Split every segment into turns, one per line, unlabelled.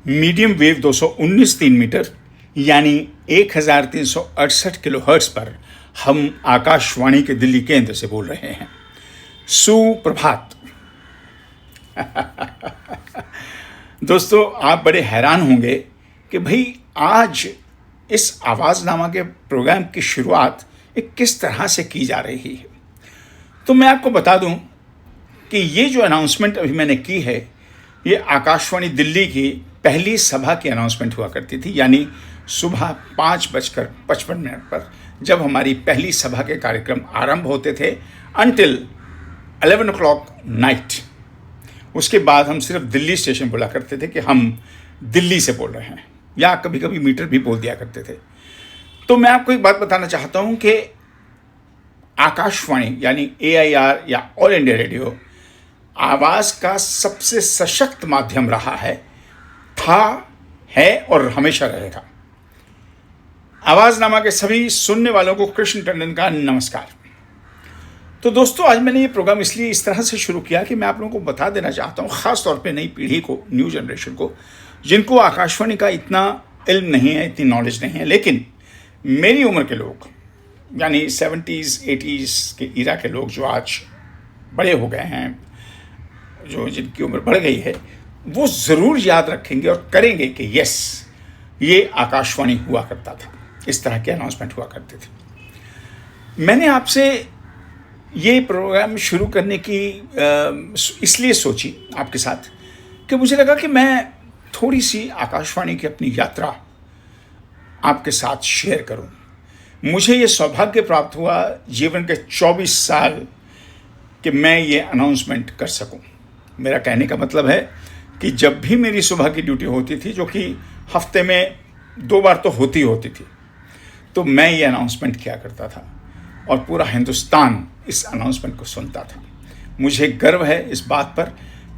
Medium wave 219 metre यानी 1368 kilohertz पर हम आकाशवाणी के दिल्ली केंद्र से बोल रहे हैं। सुप्रभात। दोस्तों, आप बड़े हैरान होंगे कि भाई आज इस आवाज़नामा के प्रोग्राम की शुरुआत किस तरह से की जा रही है। तो मैं आपको बता दूं कि ये जो अनाउंसमेंट अभी मैंने की है, ये आकाशवाणी दिल्ली की पहली सभा की अनाउंसमेंट हुआ करती थी, यानी सुबह 5:55 पर जब हमारी पहली सभा के कार्यक्रम आरंभ होते थे अनटिल 11 o'clock नाइट। उसके बाद हम सिर्फ दिल्ली स्टेशन बोला करते थे कि हम दिल्ली से बोल रहे हैं, या कभी कभी मीटर भी बोल दिया करते थे। तो मैं आपको एक बात बताना चाहता हूं कि आकाशवाणी यानी AIR या ऑल इंडिया रेडियो आवाज़ का सबसे सशक्त माध्यम रहा है, है और हमेशा रहेगा। आवाज़नामा के सभी सुनने वालों को कृष्ण टंडन का नमस्कार। तो दोस्तों, आज मैंने ये प्रोग्राम इसलिए इस तरह से शुरू किया कि मैं आप लोगों को बता देना चाहता हूँ, ख़ास तौर पे नई पीढ़ी को, न्यू जनरेशन को, जिनको आकाशवाणी का इतना इल्म नहीं है, इतनी नॉलेज नहीं है। लेकिन मेरी उम्र के लोग, यानी 70s 80s के इरा के लोग जो आज बड़े हो गए हैं, जो जिनकी उम्र बढ़ गई है, वो ज़रूर याद रखेंगे और करेंगे कि यस, ये आकाशवाणी हुआ करता था, इस तरह के अनाउंसमेंट हुआ करते थे। मैंने आपसे ये प्रोग्राम शुरू करने की इसलिए सोची आपके साथ कि मुझे लगा कि मैं थोड़ी सी आकाशवाणी की अपनी यात्रा आपके साथ शेयर करूं। मुझे ये सौभाग्य प्राप्त हुआ जीवन के 24 साल कि मैं ये अनाउंसमेंट कर सकूं। मेरा कहने का मतलब है कि जब भी मेरी सुबह की ड्यूटी होती थी, जो कि हफ्ते में 2 बार तो होती थी, तो मैं ये अनाउंसमेंट किया करता था और पूरा हिंदुस्तान इस अनाउंसमेंट को सुनता था। मुझे गर्व है इस बात पर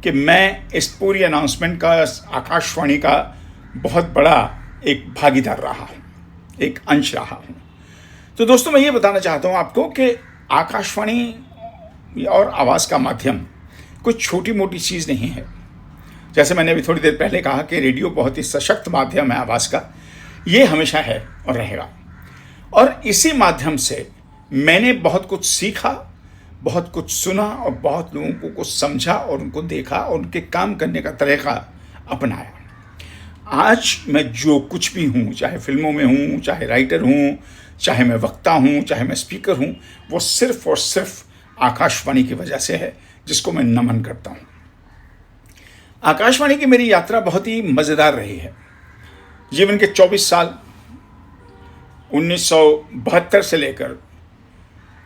कि मैं इस पूरी अनाउंसमेंट का, आकाशवाणी का बहुत बड़ा एक भागीदार रहा हूँ, एक अंश रहा हूँ। तो दोस्तों, मैं ये बताना चाहता हूँ आपको कि आकाशवाणी और आवाज़ का माध्यम कोई छोटी मोटी चीज़ नहीं है। जैसे मैंने अभी थोड़ी देर पहले कहा कि रेडियो बहुत ही सशक्त माध्यम है आवाज़ का, ये हमेशा है और रहेगा। और इसी माध्यम से मैंने बहुत कुछ सीखा, बहुत कुछ सुना और बहुत लोगों को कुछ समझा और उनको देखा और उनके काम करने का तरीका अपनाया। आज मैं जो कुछ भी हूँ, चाहे फिल्मों में हूँ, चाहे राइटर हूँ, चाहे मैं वक्ता हूँ, चाहे मैं स्पीकर हूँ, वो सिर्फ और सिर्फ आकाशवाणी की वजह से है, जिसको मैं नमन करता हूँ। आकाशवाणी की मेरी यात्रा बहुत ही मज़ेदार रही है। जीवन के 24 साल 1972 से लेकर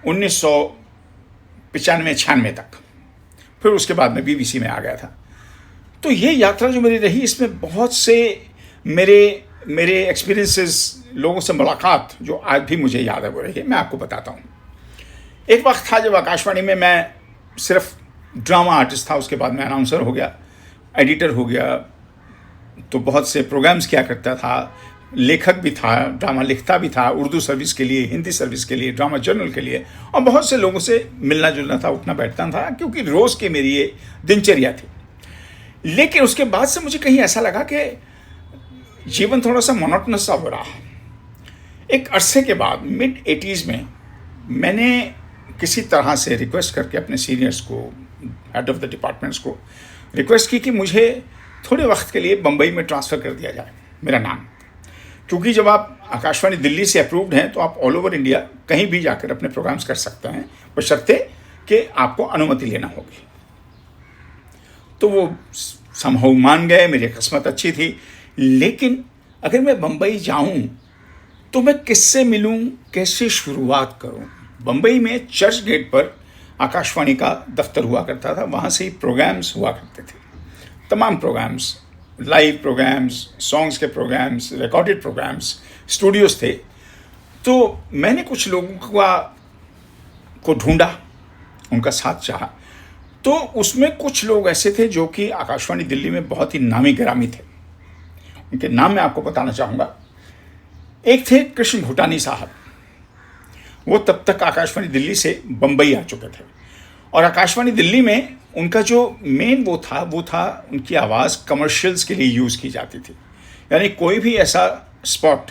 1995-96 तक, फिर उसके बाद मैं BBC में आ गया था। तो ये यात्रा जो मेरी रही, इसमें बहुत से मेरे एक्सपीरियंसेस, लोगों से मुलाकात जो आज भी मुझे याद है वो रही है। मैं आपको बताता हूँ। एक वक्त था जब आकाशवाणी में मैं सिर्फ ड्रामा आर्टिस्ट था, उसके बाद मैं अनाउंसर हो गया, एडिटर हो गया, तो बहुत से प्रोग्राम्स किया करता था, लेखक भी था, ड्रामा लिखता भी था, उर्दू सर्विस के लिए, हिंदी सर्विस के लिए, ड्रामा जर्नल के लिए, और बहुत से लोगों से मिलना जुलना था, उठना बैठता था, क्योंकि रोज़ की मेरी ये दिनचर्या थी। लेकिन उसके बाद से मुझे कहीं ऐसा लगा कि जीवन थोड़ा सा मोनोटनस सा हो रहा। एक अरसे के बाद mid-80s में मैंने किसी तरह से रिक्वेस्ट करके अपने सीनियर्स को, हेड ऑफ द डिपार्टमेंट्स को रिक्वेस्ट की कि मुझे थोड़े वक्त के लिए बम्बई में ट्रांसफ़र कर दिया जाए मेरा नाम। क्योंकि जब आप आकाशवाणी दिल्ली से अप्रूव्ड हैं तो आप ऑल ओवर इंडिया कहीं भी जाकर अपने प्रोग्राम्स कर सकते हैं, बशर्ते कि आपको अनुमति लेना होगी। तो वो समहाउ मान गए, मेरी किस्मत अच्छी थी। लेकिन अगर मैं बम्बई जाऊं तो मैं किससे मिलूं, कैसे शुरुआत करूं? बम्बई में चर्च गेट पर आकाशवाणी का दफ्तर हुआ करता था, वहाँ से ही प्रोग्राम्स हुआ करते थे। तमाम प्रोग्राम्स, लाइव प्रोग्राम्स, सॉन्ग्स के प्रोग्राम्स, रिकॉर्डेड प्रोग्राम्स, स्टूडियोज़ थे। तो मैंने कुछ लोगों को ढूंढा, उनका साथ चाहा। तो उसमें कुछ लोग ऐसे थे जो कि आकाशवाणी दिल्ली में बहुत ही नामी गिरामी थे। उनके नाम मैं आपको बताना चाहूँगा। एक थे कृष्ण भूटानी साहब। वो तब तक आकाशवाणी दिल्ली से बम्बई आ चुके थे और आकाशवाणी दिल्ली में उनका जो मेन वो था उनकी आवाज़ कमर्शियल्स के लिए यूज़ की जाती थी। यानी कोई भी ऐसा स्पॉट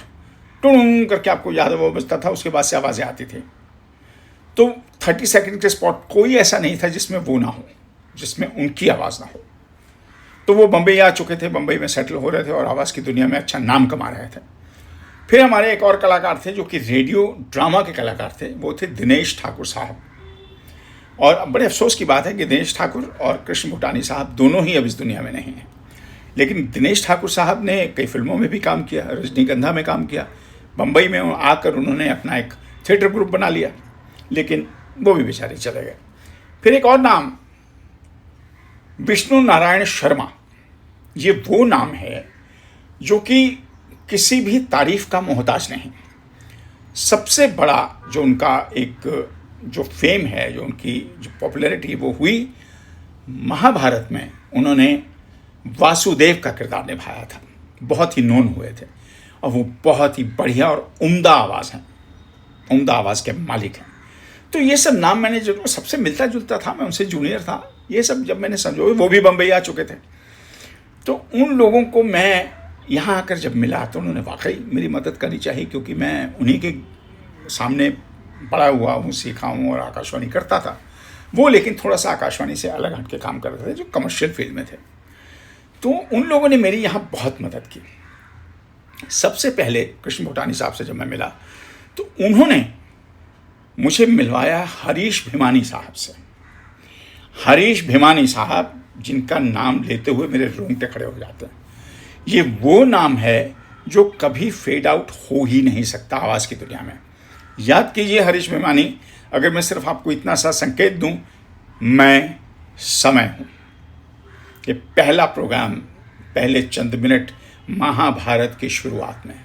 टुंग करके आपको याद है वो बजता था, उसके बाद से आवाज़ें आती थी। तो 30 सेकंड के स्पॉट कोई ऐसा नहीं था जिसमें वो ना हो, जिसमें उनकी आवाज़ ना हो। तो वो बम्बई आ चुके थे, बम्बई में सेटल हो रहे थे और आवाज़ की दुनिया में अच्छा नाम कमा रहे थे। फिर हमारे एक और कलाकार थे जो कि रेडियो ड्रामा के कलाकार थे, वो थे दिनेश ठाकुर साहब। और बड़े अफसोस की बात है कि दिनेश ठाकुर और कृष्ण भूटानी साहब दोनों ही अब इस दुनिया में नहीं हैं। लेकिन दिनेश ठाकुर साहब ने कई फिल्मों में भी काम किया, रजनीगंधा में काम किया, बम्बई में आकर उन्होंने अपना एक थिएटर ग्रुप बना लिया, लेकिन वो भी बेचारे चले गए। फिर एक और नाम, विष्णु नारायण शर्मा। ये वो नाम है जो कि किसी भी तारीफ का मोहताज नहीं। सबसे बड़ा जो उनका एक जो फेम है, जो उनकी जो पॉपुलैरिटी वो हुई महाभारत में। उन्होंने वासुदेव का किरदार निभाया था, बहुत ही नोन हुए थे और वो बहुत ही बढ़िया और उम्दा आवाज़ हैं, उम्दा आवाज़ के मालिक हैं। तो ये सब नाम मैंने जो सबसे मिलता जुलता था, मैं उनसे जूनियर था, ये सब जब मैंने समझो, वो भी बम्बई आ चुके थे। तो उन लोगों को मैं यहाँ आकर जब मिला तो उन्होंने वाकई मेरी मदद करनी चाहिए, क्योंकि मैं उन्हीं के सामने बड़ा हुआ हूँ, सीखा हूँ और आकाशवाणी करता था। वो लेकिन थोड़ा सा आकाशवाणी से अलग हट के काम कर रहे थे, जो कमर्शियल फील्ड में थे। तो उन लोगों ने मेरी यहाँ बहुत मदद की। सबसे पहले कृष्ण भूटानी साहब से जब मैं मिला तो उन्होंने मुझे मिलवाया हरीश भिमानी साहब से। हरीश भिमानी साहब, जिनका नाम लेते हुए मेरे रोंगटे खड़े हो जाते हैं। ये वो नाम है जो कभी फेड आउट हो ही नहीं सकता आवाज़ की दुनिया में। याद कीजिए हरीश भिमानी, अगर मैं सिर्फ आपको इतना सा संकेत दूं, मैं समय हूं। ये पहला प्रोग्राम, पहले चंद मिनट महाभारत की शुरुआत में,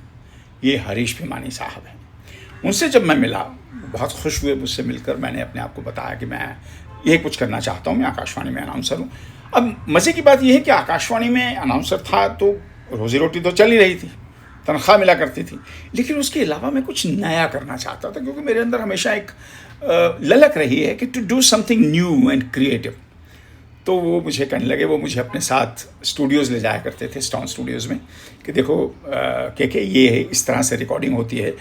ये हरीश भिमानी साहब हैं। उनसे जब मैं मिला, बहुत खुश हुए मुझसे मिलकर। मैंने अपने आप को बताया कि मैं ये कुछ करना चाहता हूँ, मैं आकाशवाणी में अनाउंसर हूँ। अब मज़े की बात यह है कि आकाशवाणी में अनाउंसर था तो रोज़ी रोटी तो चल ही रही थी, तनख्वाह मिला करती थी, लेकिन उसके अलावा मैं कुछ नया करना चाहता था, क्योंकि मेरे अंदर हमेशा एक ललक रही है कि to do something new and creative. तो वो मुझे कहने लगे, वो मुझे अपने साथ स्टूडियोज़ ले जाया करते थे, स्टॉन स्टूडियोज़ में, कि देखो के ये है, इस तरह से रिकॉर्डिंग होती है।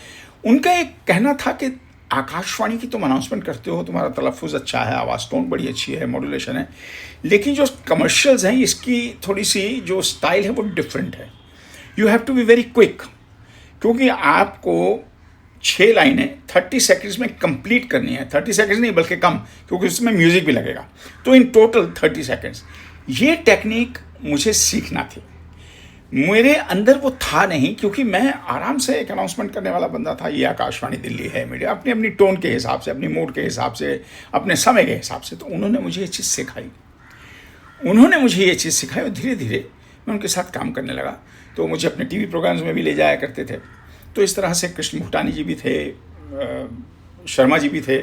उनका एक कहना था कि आकाशवाणी की तुम अनाउंसमेंट करते हो, तुम्हारा तलफ़ुज़ अच्छा है, आवाज़ टोन बड़ी अच्छी है, मॉड्यूलेशन है, लेकिन जो कमर्शियल्स हैं इसकी थोड़ी सी जो स्टाइल है वो डिफरेंट है। You have to be very quick, क्योंकि आपको 6 लाइनें 30 सेकंड्स में कंप्लीट करनी है। 30 सेकंड्स नहीं बल्कि कम, क्योंकि उसमें म्यूज़िक भी लगेगा, तो इन टोटल 30 सेकंड्स। ये टेक्निक मुझे सीखना थी, मेरे अंदर वो था नहीं, क्योंकि मैं आराम से एक अनाउंसमेंट करने वाला बंदा था। ये आकाशवाणी दिल्ली है, मीडिया अपनी अपनी टोन के हिसाब से, अपनी मूड के हिसाब से, अपने समय के हिसाब से। तो उन्होंने मुझे ये चीज़ सिखाई, और धीरे धीरे मैं उनके साथ काम करने लगा। तो मुझे अपने टीवी प्रोग्राम्स में भी ले जाया करते थे। तो इस तरह से कृष्ण भूटानी जी भी थे, शर्मा जी भी थे,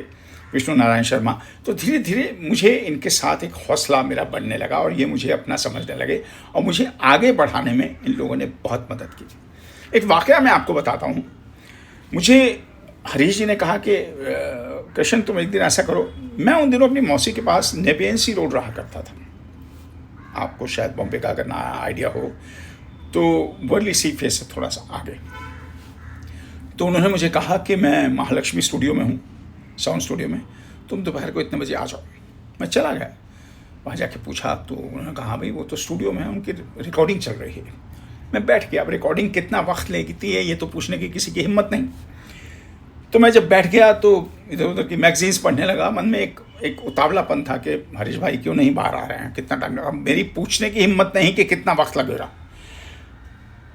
विष्णु नारायण शर्मा। तो धीरे धीरे मुझे इनके साथ एक हौसला मेरा बढ़ने लगा और ये मुझे अपना समझने लगे और मुझे आगे बढ़ाने में इन लोगों ने बहुत मदद की। एक वाक़या मैं आपको बताता हूँ। मुझे हरीश जी ने कहा कि कृष्ण तुम एक दिन ऐसा करो। मैं उन दिनों अपनी मौसी के पास नेपियन सी रोड रहा करता था, आपको शायद बॉम्बे का अगर ना आइडिया हो तो वर्ली सी फेस से थोड़ा सा आगे। तो उन्होंने मुझे कहा कि मैं महालक्ष्मी स्टूडियो में हूँ, साउंड स्टूडियो में, तुम दोपहर को इतने बजे आ जाओ। मैं चला गया, वहाँ जाके पूछा तो उन्होंने कहा भाई वो तो स्टूडियो में है, उनकी रिकॉर्डिंग चल रही है। मैं बैठ गया। अब रिकॉर्डिंग कितना वक्त लेती है ये तो पूछने की किसी की हिम्मत नहीं। तो मैं जब बैठ गया तो इधर उधर की मैगजीन्स पढ़ने लगा। मन में एक उतावलापन था कि हरीश भाई क्यों नहीं बाहर आ रहे हैं, कितना टाइम लगा। मेरी पूछने की हिम्मत नहीं कि कितना वक्त लगेगा।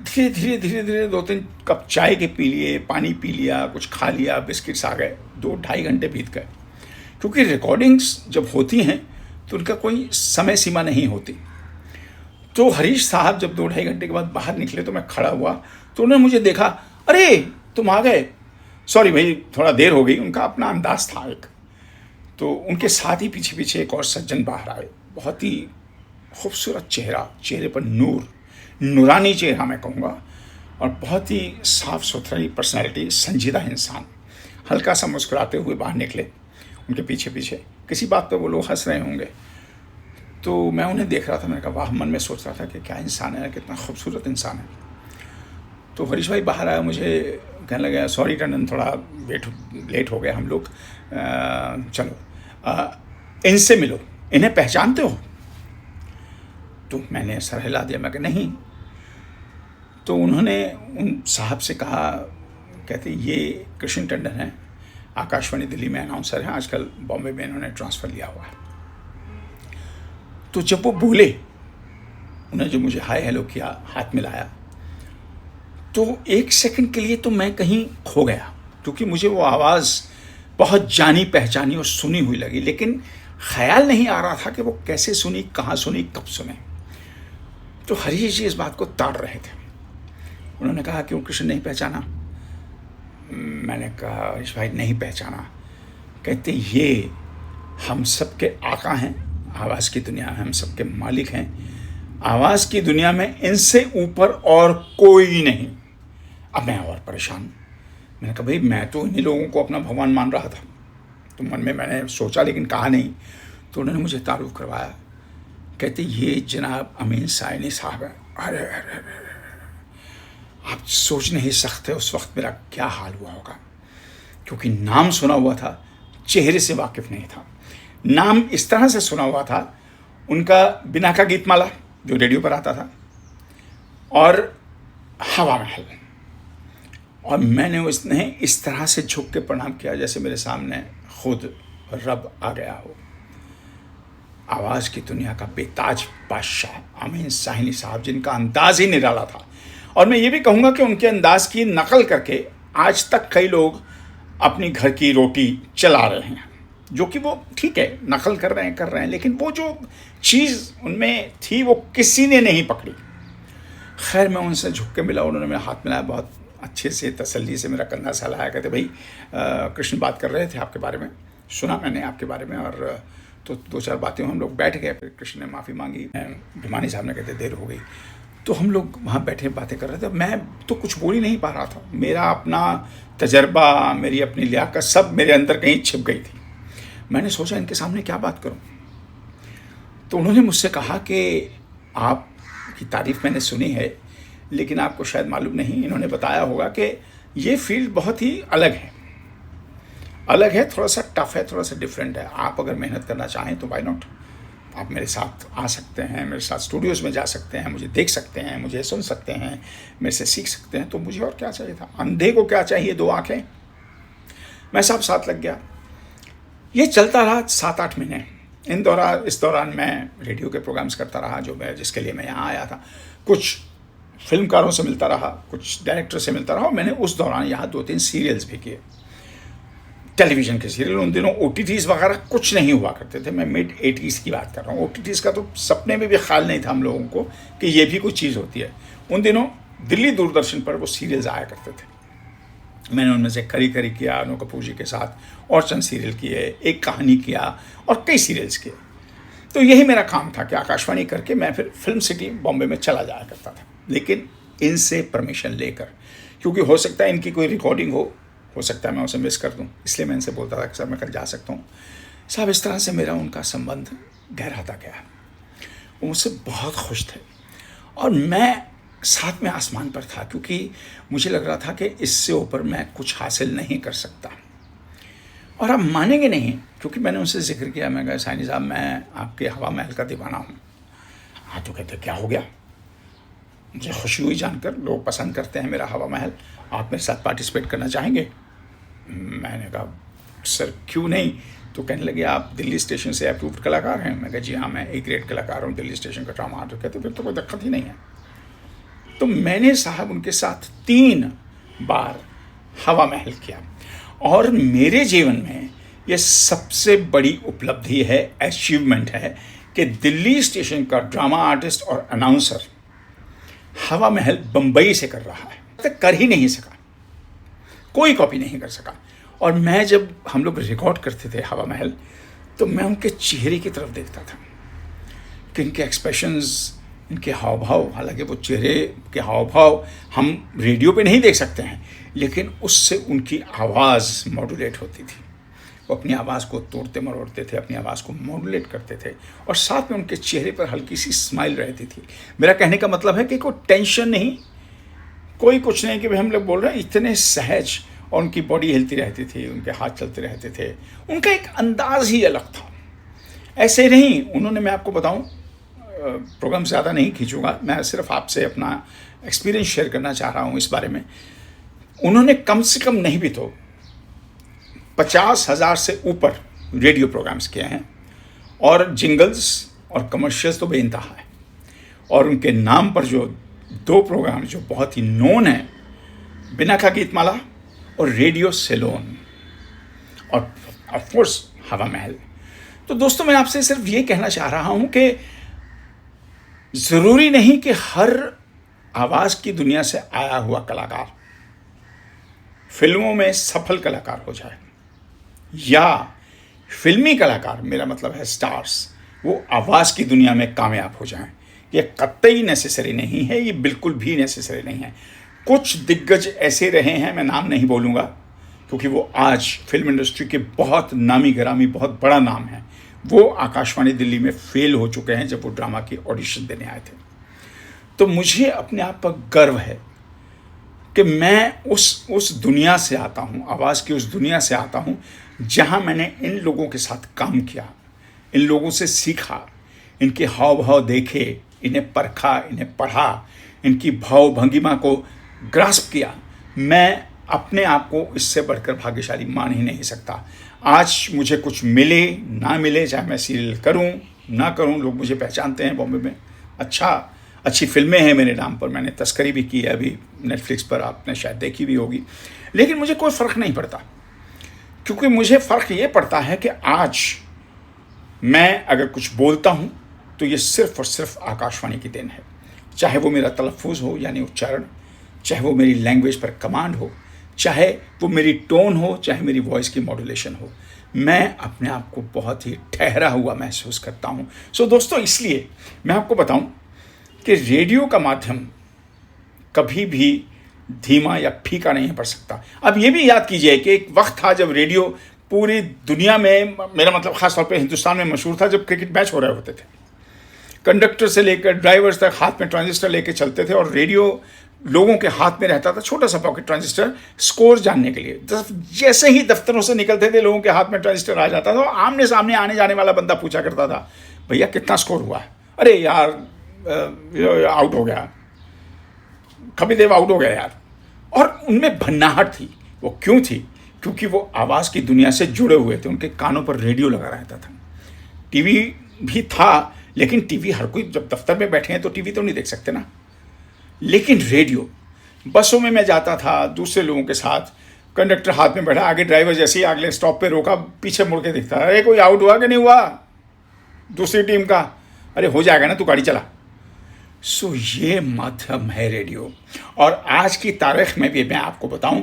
धीरे धीरे 2-3 कप चाय के पी लिए, पानी पी लिया, कुछ खा लिया, बिस्किट्स आ गए। 2-2.5 घंटे बीत गए, क्योंकि रिकॉर्डिंग्स जब होती हैं तो उनका कोई समय सीमा नहीं होती। तो हरीश साहब जब 2-2.5 घंटे के बाद बाहर निकले तो मैं खड़ा हुआ तो उन्होंने मुझे देखा, अरे तुम आ गए, सॉरी भाई थोड़ा देर हो गई। उनका अपना अंदाज था एक। तो उनके साथ ही पीछे पीछे एक और सज्जन बाहर आए। बहुत ही खूबसूरत चेहरा, चेहरे पर नूर, नूरानी चेहरा मैं कहूँगा, और बहुत ही साफ़ सुथरी पर्सनैलिटी, संजीदा इंसान। हल्का सा मुस्कुराते हुए बाहर निकले। उनके पीछे पीछे किसी बात पे वो लोग हंस रहे होंगे। तो मैं उन्हें देख रहा था, मैंने कहा वाह, मन में सोच रहा था कि क्या इंसान है, कितना खूबसूरत इंसान है। तो हरीश भाई बाहर आया, मुझे कहने लगा सॉरी टंडन, थोड़ा लेट हो गया हम लोग, चलो इनसे मिलो, इन्हें पहचानते हो? तो मैंने सर हिला दिया, मैं कहा नहीं। तो उन्होंने उन साहब से कहा, कहते ये कृष्ण टंडन हैं, आकाशवाणी दिल्ली में अनाउंसर हैं, आजकल बॉम्बे में इन्होंने ट्रांसफ़र लिया हुआ है। तो जब वो बोले, उन्हें जो मुझे हाय हेलो किया, हाथ मिलाया, तो एक सेकंड के लिए तो मैं कहीं खो गया, क्योंकि मुझे वो आवाज़ बहुत जानी पहचानी और सुनी हुई लगी, लेकिन ख्याल नहीं आ रहा था कि वो कैसे सुनी, कहाँ सुनी, कब सुने। तो हरीश जी इस बात को ताड़ रहे थे। उन्होंने कहा क्यों कृष्ण नहीं पहचाना? मैंने कहा हरीश भाई नहीं पहचाना। कहते ये हम सब के आका हैं, आवाज़ की दुनिया में हम सब के मालिक हैं, आवाज़ की दुनिया में इनसे ऊपर और कोई नहीं। अब मैं और परेशान। मैंने कहा भाई मैं तो इन्हीं लोगों को अपना भगवान मान रहा था। तो मन में मैंने सोचा लेकिन कहा नहीं। तो उन्होंने मुझे तारुफ करवाया, कहते ये जनाब अमीन साइनी साहब हैं। अरे अरे अरे, आप सोच नहीं सकते उस वक्त मेरा क्या हाल हुआ होगा, क्योंकि नाम सुना हुआ था, चेहरे से वाकिफ़ नहीं था। नाम इस तरह से सुना हुआ था, उनका बिना का गीतमाला जो रेडियो पर आता था, और हवा महल। और मैंने उसने इस तरह से झुक के प्रणाम किया जैसे मेरे सामने खुद रब आ गया हो। आवाज़ की दुनिया का बेताज बादशाह अमीन साहनी साहब, जिनका अंदाज़ ही निराला था। और मैं ये भी कहूँगा कि उनके अंदाज़ की नकल करके आज तक कई लोग अपनी घर की रोटी चला रहे हैं, जो कि वो ठीक है, नकल कर रहे हैं, लेकिन वो जो चीज़ उनमें थी वो किसी ने नहीं पकड़ी। खैर मैं उनसे झुक के मिला, उन्होंने मेरा हाथ मिलाया, बहुत अच्छे से तसल्ली से मेरा कंधा सहलाया। कहते भाई कृष्ण बात कर रहे थे आपके बारे में, सुना मैंने आपके बारे में, और तो दो चार बातें हम लोग बैठ गए। फिर कृष्ण ने माफ़ी मांगी, भिमानी साहब ने कहते देर हो गई। तो हम लोग वहाँ बैठे बातें कर रहे थे। मैं तो कुछ बोल ही नहीं पा रहा था, मेरा अपना तजर्बा, मेरी अपनी लियाकत सब मेरे अंदर कहीं छिप गई थी। मैंने सोचा इनके सामने क्या बात करूं। तो उन्होंने मुझसे कहा कि आपकी तारीफ़ मैंने सुनी है, लेकिन आपको शायद मालूम नहीं, इन्होंने बताया होगा कि ये फील्ड बहुत ही अलग है, थोड़ा सा टफ है, थोड़ा सा डिफरेंट है। आप अगर मेहनत करना चाहें तो वाई नॉट, आप मेरे साथ आ सकते हैं, मेरे साथ स्टूडियोज़ में जा सकते हैं, मुझे देख सकते हैं, मुझे सुन सकते हैं, मेरे से सीख सकते हैं। तो मुझे और क्या चाहिए था, अंधे को क्या चाहिए, दो आँखें। मैं सब साथ लग गया। ये चलता रहा 7-8 महीने। इस दौरान मैं रेडियो के प्रोग्राम्स करता रहा, जिसके लिए मैं यहाँ आया था। कुछ फिल्मकारों से मिलता रहा, कुछ डायरेक्टर से मिलता रहा, और मैंने उस दौरान यहाँ 2-3 सीरियल्स भी किए, टेलीविज़न के सीरियल। उन दिनों OTTs वगैरह कुछ नहीं हुआ करते थे, मैं मिड 80s की बात कर रहा हूँ। OTTs का तो सपने में भी ख्याल नहीं था हम लोगों को कि ये भी कोई चीज़ होती है। उन दिनों दिल्ली दूरदर्शन पर वो सीरियल्स आया करते थे। मैंने उनमें से खरी खरी किया अनु कपूर जी के साथ, और चंद सीरियल किए, एक कहानी किया, और कई सीरियल्स किए। तो यही मेरा काम था कि आकाशवाणी करके मैं फिर फिल्म सिटी बॉम्बे में चला जाया करता था, लेकिन इनसे परमिशन लेकर, क्योंकि हो सकता है इनकी कोई रिकॉर्डिंग हो सकता है मैं उसे मिस कर दूं, इसलिए मैं इनसे बोलता था कि सर मैं कल जा सकता हूँ। साहब इस तरह से मेरा उनका संबंध गहराता गया। वो मुझसे बहुत खुश थे, और मैं साथ में आसमान पर था, क्योंकि मुझे लग रहा था कि इससे ऊपर मैं कुछ हासिल नहीं कर सकता। और आप मानेंगे नहीं, क्योंकि मैंने उनसे जिक्र किया, मैं कहा साइनी साहब मैं आपके हवा महल का दीवाना हूँ। हाँ, तो कहते क्या हो गया? मुझे खुशी हुई जानकर, लोग पसंद करते हैं मेरा हवा महल, आप मेरे साथ पार्टिसिपेट करना चाहेंगे? मैंने कहा सर क्यों नहीं। तो कहने लगे आप दिल्ली स्टेशन से अप्रूव्ड कलाकार हैं? मैं कहा जी हाँ, मैं A ग्रेड कलाकार हूँ, दिल्ली स्टेशन का ड्रामा आर्टिस्ट। कहते फिर तो कोई दिक्कत ही नहीं है। तो मैंने साहब उनके साथ 3 बार हवा महल किया, और मेरे जीवन में ये सबसे बड़ी उपलब्धि है, अचीवमेंट है, कि दिल्ली स्टेशन का ड्रामा आर्टिस्ट और अनाउंसर हवा महल बम्बई से कर रहा है। तक कर ही नहीं सका, कोई कॉपी नहीं कर सका। और मैं जब हम लोग रिकॉर्ड करते थे हवा महल, तो मैं उनके चेहरे की तरफ देखता था कि इनके एक्सप्रेशंस, इनके हाव भाव, हालांकि वो चेहरे के हाव भाव हम रेडियो पे नहीं देख सकते हैं, लेकिन उससे उनकी आवाज़ मॉड्यूलेट होती थी। वो अपनी आवाज़ को तोड़ते मरोड़ते थे, अपनी आवाज़ को मॉड्यूलेट करते थे और साथ में उनके चेहरे पर हल्की सी स्माइल रहती थी। मेरा कहने का मतलब है कि कोई टेंशन नहीं, कोई कुछ नहीं कि भाई हम लोग बोल रहे हैं, इतने सहज, और उनकी बॉडी हिलती रहती थी, उनके हाथ चलते रहते थे, उनका एक अंदाज ही अलग था। ऐसे नहीं उन्होंने, मैं आपको बताऊं, प्रोग्राम ज़्यादा नहीं खींचूंगा, मैं सिर्फ आपसे अपना एक्सपीरियंस शेयर करना चाह रहा हूं इस बारे में। उन्होंने कम से कम नहीं भी तो 50,000 से ऊपर रेडियो प्रोग्राम्स किए हैं और जिंगल्स और कमर्शियल्स तो बेइंतहा है। और उनके नाम पर जो 2 प्रोग्राम जो बहुत ही नोन है, बिना का गीतमाला और रेडियो सेलोन, और ऑफ कोर्स हवा महल। तो दोस्तों, मैं आपसे सिर्फ ये कहना चाह रहा हूं कि ज़रूरी नहीं कि हर आवाज़ की दुनिया से आया हुआ कलाकार फिल्मों में सफल कलाकार हो जाए, या फिल्मी कलाकार, मेरा मतलब है स्टार्स, वो आवाज़ की दुनिया में कामयाब हो जाएं। ये कतई नेसेसरी नहीं है, ये बिल्कुल भी नेसेसरी नहीं है। कुछ दिग्गज ऐसे रहे हैं, मैं नाम नहीं बोलूँगा क्योंकि वो आज फिल्म इंडस्ट्री के बहुत नामी गिरामी, बहुत बड़ा नाम है। वो आकाशवाणी दिल्ली में फेल हो चुके हैं जब वो ड्रामा की ऑडिशन देने आए थे। तो मुझे अपने आप पर गर्व है कि मैं उस दुनिया से आता हूँ, आवाज़ की उस दुनिया से आता हूँ जहाँ मैंने इन लोगों के साथ काम किया, इन लोगों से सीखा, इनके हाव भाव देखे, इन्हें परखा, इन्हें पढ़ा, इनकी भाव भंगिमा को ग्रास्प किया। मैं अपने आप को इससे बढ़कर भाग्यशाली मान ही नहीं सकता। आज मुझे कुछ मिले ना मिले, चाहे मैं सीरियल करूं ना करूं, लोग मुझे पहचानते हैं बॉम्बे में। अच्छी फिल्में हैं मेरे नाम पर, मैंने तस्करी भी की है, अभी नेटफ्लिक्स पर आपने शायद देखी भी होगी। लेकिन मुझे कोई फ़र्क नहीं पड़ता, क्योंकि मुझे फ़र्क ये पड़ता है कि आज मैं अगर कुछ बोलता हूँ तो ये सिर्फ़ और सिर्फ आकाशवाणी की देन है। चाहे वो मेरा तलफ़ुज़ हो यानी उच्चारण, चाहे वो मेरी लैंग्वेज पर कमांड हो, चाहे वो मेरी टोन हो, चाहे मेरी वॉइस की मॉड्यूलेशन हो, मैं अपने आप को बहुत ही ठहरा हुआ महसूस करता हूँ। सो दोस्तों, इसलिए मैं आपको बताऊँ कि रेडियो का माध्यम कभी भी धीमा या फीका नहीं पड़ सकता। अब ये भी याद कीजिए कि एक वक्त था जब रेडियो पूरी दुनिया में, मेरा मतलब ख़ास तौर पे हिंदुस्तान में मशहूर था, जब क्रिकेट मैच हो रहे होते थे। कंडक्टर से लेकर ड्राइवर्स तक हाथ में ट्रांजिस्टर लेके चलते थे और रेडियो लोगों के हाथ में रहता था, छोटा सा पॉकेट ट्रांजिस्टर, स्कोर जानने के लिए। जैसे ही दफ्तरों से निकलते थे, लोगों के हाथ में ट्रांजिस्टर आ जाता था, आमने सामने आने जाने वाला बंदा पूछा करता था, भैया कितना स्कोर हुआ है? अरे यार आउट हो गया, कपिल आउट हो गया यार। और उनमें भन्नाहट थी। वो क्यों थी? क्योंकि वो आवाज़ की दुनिया से जुड़े हुए थे, उनके कानों पर रेडियो लगा रहता था। टीवी भी था, लेकिन टीवी हर कोई, जब दफ्तर में बैठे हैं तो टीवी तो नहीं देख सकते ना। लेकिन रेडियो, बसों में मैं जाता था दूसरे लोगों के साथ, कंडक्टर हाथ में बैठा, आगे ड्राइवर जैसे ही अगले स्टॉप पे रोका, पीछे मुड़ के दिखता, अरे कोई आउट हुआ कि नहीं हुआ दूसरी टीम का? अरे हो जाएगा ना, तू गाड़ी चला। सो ये माध्यम है रेडियो। और आज की तारीख में भी मैं आपको बताऊं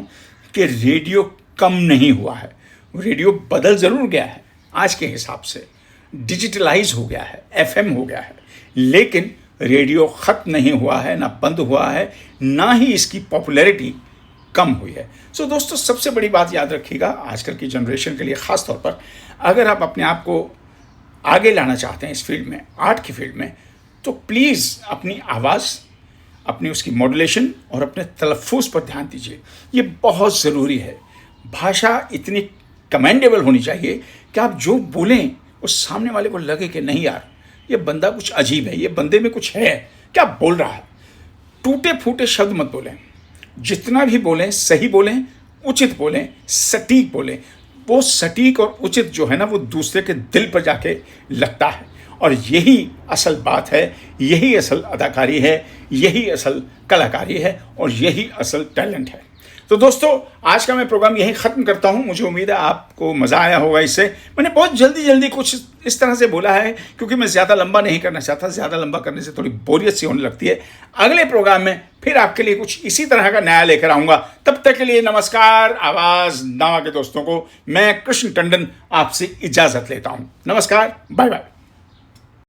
कि रेडियो कम नहीं हुआ है। रेडियो बदल ज़रूर गया है, आज के हिसाब से डिजिटलाइज हो गया है, एफएम हो गया है, लेकिन रेडियो ख़त्म नहीं हुआ है, ना बंद हुआ है, ना ही इसकी पॉपुलैरिटी कम हुई है। सो दोस्तों, सबसे बड़ी बात याद रखिएगा आजकल की जनरेशन के लिए, ख़ास तौर पर अगर आप अपने आप को आगे लाना चाहते हैं इस फील्ड में, आर्ट की फील्ड में, तो प्लीज़ अपनी आवाज़, अपनी उसकी मॉड्यूलेशन और अपने तलफ़ुज़ पर ध्यान दीजिए। ये बहुत ज़रूरी है। भाषा इतनी कमेंडेबल होनी चाहिए कि आप जो बोलें उस सामने वाले को लगे कि नहीं यार, ये बंदा कुछ अजीब है, ये बंदे में कुछ है, क्या बोल रहा है। टूटे फूटे शब्द मत बोलें, जितना भी बोलें सही बोलें, उचित बोलें, सटीक बोलें। वो सटीक और उचित जो है ना, वो दूसरे के दिल पर जाके लगता है। और यही असल बात है, यही असल अदाकारी है, यही असल कलाकारी है और यही असल टैलेंट है। तो दोस्तों, आज का मैं प्रोग्राम यहीं ख़त्म करता हूं। मुझे उम्मीद है आपको मज़ा आया होगा इससे। मैंने बहुत जल्दी कुछ इस तरह से बोला है क्योंकि मैं ज़्यादा लंबा नहीं करना चाहता। ज़्यादा लंबा करने से थोड़ी बोरियत सी होने लगती है। अगले प्रोग्राम में फिर आपके लिए कुछ इसी तरह का नया लेकर आऊँगा। तब तक के लिए नमस्कार। आवाज़ नामा के दोस्तों को मैं कृष्ण टंडन आपसे इजाज़त लेता हूँ। नमस्कार, बाय बाय।